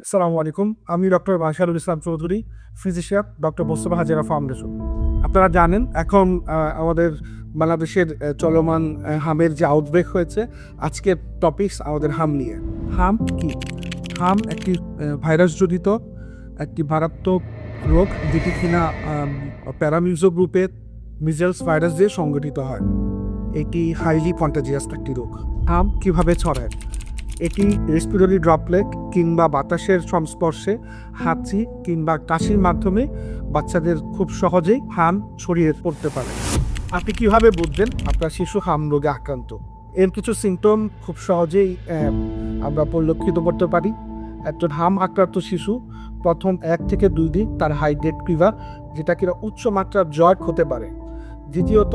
আসসালামু আলাইকুম। আমি doctor Basharul Islam Chowdhury, physician, doctor Mostafa Hajera foundation. আপনারা জানেন এখন আমাদের বাংলাদেশের চলমান হামের যে আউটব্রেক হয়েছে, আজকের টপিকস আমাদের হাম নিয়ে। হাম কি? হাম একটি ভাইরাসজনিত একটি মারাত্মক রোগ, যেটি কিনা প্যারামিউজো গ্রুপের মিজেলস ভাইরাস দিয়ে সংগঠিত হয়। এটি হাইলি কন্টাজিয়াস একটি রোগ। হাম কিভাবে ছড়ায়? এটি রেসপিরেটরি ড্রপলেট কিংবা বাতাসের সংস্পর্শে, হাঁচি কিংবা কাশির মাধ্যমে বাচ্চাদের খুব সহজেই হাম ছড়িয়ে পড়তে পারে। আপনি কিভাবে বুঝবেন আপনার শিশু হাম রোগে আক্রান্ত? এর কিছু সিমটম খুব সহজেই আমরা পরিলক্ষিত করতে পারি। একজন হাম আক্রান্ত শিশু প্রথম 1 থেকে 2 দিন তার হাইড্রেট ফিভার, যেটা কিনা উচ্চ মাত্রার জ্বর হতে পারে। দ্বিতীয়ত,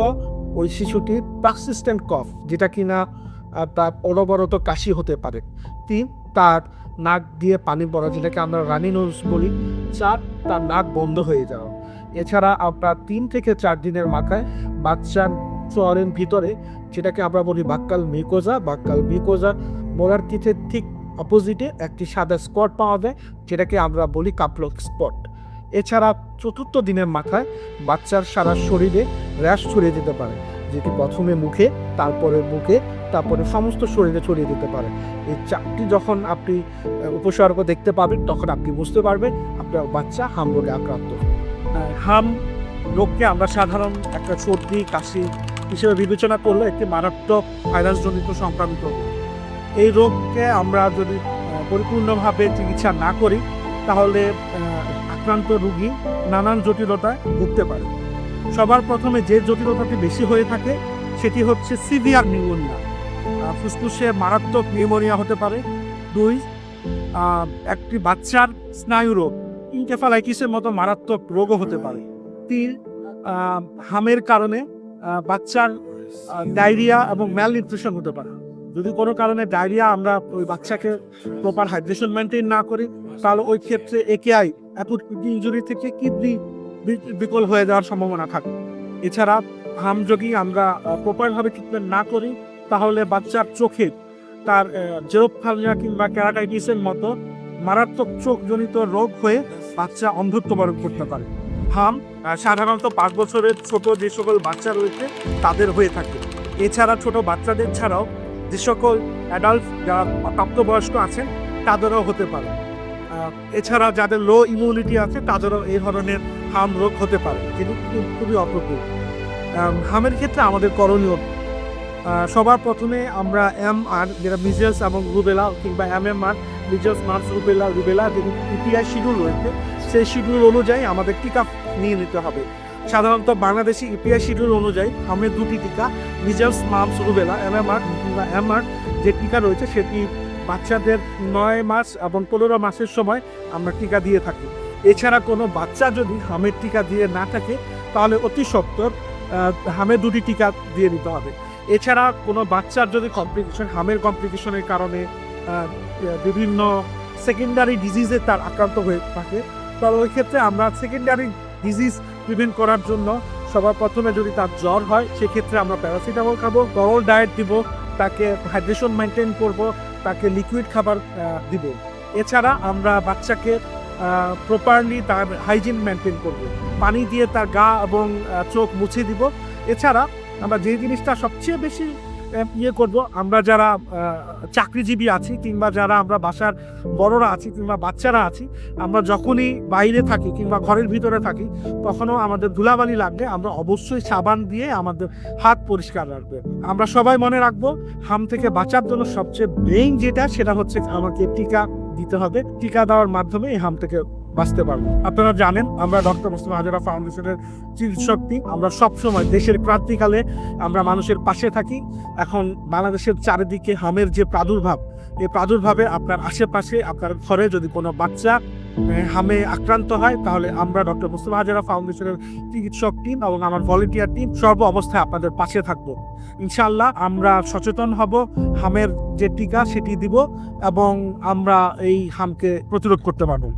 ওই শিশুটির পারসিস্টেন্ট কফ, যেটা কিনা তার অনবরত কাশি হতে পারে। 3, তার নাক দিয়ে পানি পড়া, যেটাকে আমরা রানি নোজ বলি। 4, তার নাক বন্ধ হয়ে যাওয়া। এছাড়া আপনার 3 থেকে 4 দিনের মাথায় বাচ্চার চোয়ারের ভিতরে, যেটাকে আমরা বলি বাক্কাল মিউকোজা মোলার টিথের ঠিক অপোজিটে একটি সাদা স্পট পাওয়া যায়, যেটাকে আমরা বলি কাপলক স্পট। এছাড়া 4র্থ দিনের মাথায় বাচ্চার সারা শরীরে র্যাশ ছড়িয়ে যেতে পারে, যেটি প্রথমে মুখে, তারপরে বুকে, তারপরে সমস্ত শরীরে ছড়িয়ে যেতে পারে। এই 4টি যখন আপনি উপসর্গ দেখতে পাবেন, তখন আপনি বুঝতে পারবেন আপনার বাচ্চা হাম রোগে আক্রান্ত। হাম রোগকে আমরা সাধারণ একটা সর্দি কাশি হিসেবে বিবেচনা করলে একটি মারাত্মক ভাইরাসজনিত সংক্রামিত রোগ। এই রোগকে আমরা যদি পরিপূর্ণভাবে চিকিৎসা না করি, তাহলে আক্রান্ত রোগী নানান জটিলতায় ভুগতে পারে। সবার প্রথমে যে জটিলতাটি বেশি হয়ে থাকে, সেটি হচ্ছে সিভিয়ার নিউমোনিয়া। ফুসফুসে মারাত্মক নিউমোনিয়া হতে পারে। 2, একটি বাচ্চার স্নায়ু রোগ, ইনকেফালাইটিসের মতো মারাত্মক রোগও হতে পারে। 3, হামের কারণে বাচ্চার ডায়রিয়া এবং ম্যালনিউট্রিশন হতে পারে। যদি কোনো কারণে ডায়রিয়া, আমরা ওই বাচ্চাকে প্রপার হাইড্রেশন মেনটেন না করি, তাহলে ওই ক্ষেত্রে একেআই অ্যাকুট ইনজুরি থেকে কিডনি বিকল হয়ে যাওয়ার সম্ভাবনা থাকে। এছাড়া হাম যদি আমরা প্রপারভাবে ট্রিটমেন্ট না করি, তাহলে বাচ্চার চোখে তার জেরোপথ্যালমিয়া কিংবা ক্যারাটাইটিসের মতো মারাত্মক চোখজনিত রোগ হয়ে বাচ্চা অন্ধত্ব বরণ করতে পারে। হাম সাধারণত 5 বছরের ছোট যে সকল বাচ্চা রয়েছে তাদের হয়ে থাকে। এছাড়া ছোট বাচ্চাদের ছাড়াও যে সকল অ্যাডাল্ট, যারা প্রাপ্তবয়স্ক আছেন, তাদেরও হতে পারে। এছাড়া যাদের লো ইমিউনিটি আছে, তাদেরও এই ধরনের হাম রোগ হতে পারে, যেটি খুবই অপ্রতুল। হামের ক্ষেত্রে আমাদের করণীয়, সবার প্রথমে আমরা MR, যেটা মিজেলস এবং রুবেলা, কিংবা MMR, মিজেলস মার্স রুবেলা যে ইপিআই শিডিউল রয়েছে, সেই শিডিউল অনুযায়ী আমাদের টিকা নিয়ে নিতে হবে। সাধারণত বাংলাদেশি ইপিআই শিডিউল অনুযায়ী আমরা 2টি টিকা, মিজেলস মার্স রুবেলা MMR কিংবা MR যে টিকা রয়েছে, সেটি বাচ্চাদের 9 মাস এবং 15 মাসের সময় আমরা টিকা দিয়ে থাকি। এছাড়া কোনো বাচ্চা যদি হামের টিকা দিয়ে না থাকে, তাহলে অতি সত্বর হামের 2টি টিকা দিয়ে নিতে হবে। এছাড়া কোনো বাচ্চার যদি হামের কমপ্লিকেশনের কারণে বিভিন্ন সেকেন্ডারি ডিজিজে তার আক্রান্ত হয়ে থাকে, তাহলে ওই ক্ষেত্রে আমরা সেকেন্ডারি ডিজিজ প্রিভেন্ট করার জন্য সবার প্রথমে যদি তার জ্বর হয়, সেক্ষেত্রে আমরা প্যারাসিটামল খাবো, তরল ডায়েট দিব, তাকে হাইড্রেশন মেনটেন করব, তাকে লিকুইড খাবার দিব। এছাড়া আমরা বাচ্চাকে প্রপারলি তার হাইজিন মেনটেন করব, পানি দিয়ে তার গা এবং চোখ মুছে দিব। এছাড়া আমরা যে জিনিসটা সবচেয়ে বেশি করব, আমরা যারা চাকরিজীবী আছি, কিংবা যারা আমরা বাসার বড়রা আছি, কিংবা বাচ্চারা আছি, আমরা যখনই বাইরে থাকি কিংবা ঘরের ভিতরে থাকি, তখনও আমাদের ধুলাবালি লাগলে আমরা অবশ্যই সাবান দিয়ে আমাদের হাত পরিষ্কার রাখবো। আমরা সবাই মনে রাখবো, হাম থেকে বাঁচার জন্য সবচেয়ে মেইন যেটা, সেটা হচ্ছে আমাকে টিকা দিতে হবে। টিকা দেওয়ার মাধ্যমে এই হাম থেকে বাঁচতে পারবো। আপনারা জানেন, আমরা ডক্টর মোস্তফা হাজেরা ফাউন্ডেশনের চিকিৎসক টিম, আমরা সবসময় দেশের ক্রান্তিকালে আমরা মানুষের পাশে থাকি। এখন বাংলাদেশের চারিদিকে হামের যে প্রাদুর্ভাব, এই প্রাদুর্ভাবে আপনার আশেপাশে, আপনার ঘরে যদি কোনো বাচ্চা হামে আক্রান্ত হয়, তাহলে আমরা ডক্টর মোস্তফা হাজেরা ফাউন্ডেশনের চিকিৎসক টিম এবং আমার ভলেন্টিয়ার টিম সর্ব অবস্থায় আপনাদের পাশে থাকবো। ইনশাআল্লাহ আমরা সচেতন হব, হামের যে টিকা সেটি দিব, এবং আমরা এই হামকে প্রতিরোধ করতে পারবো।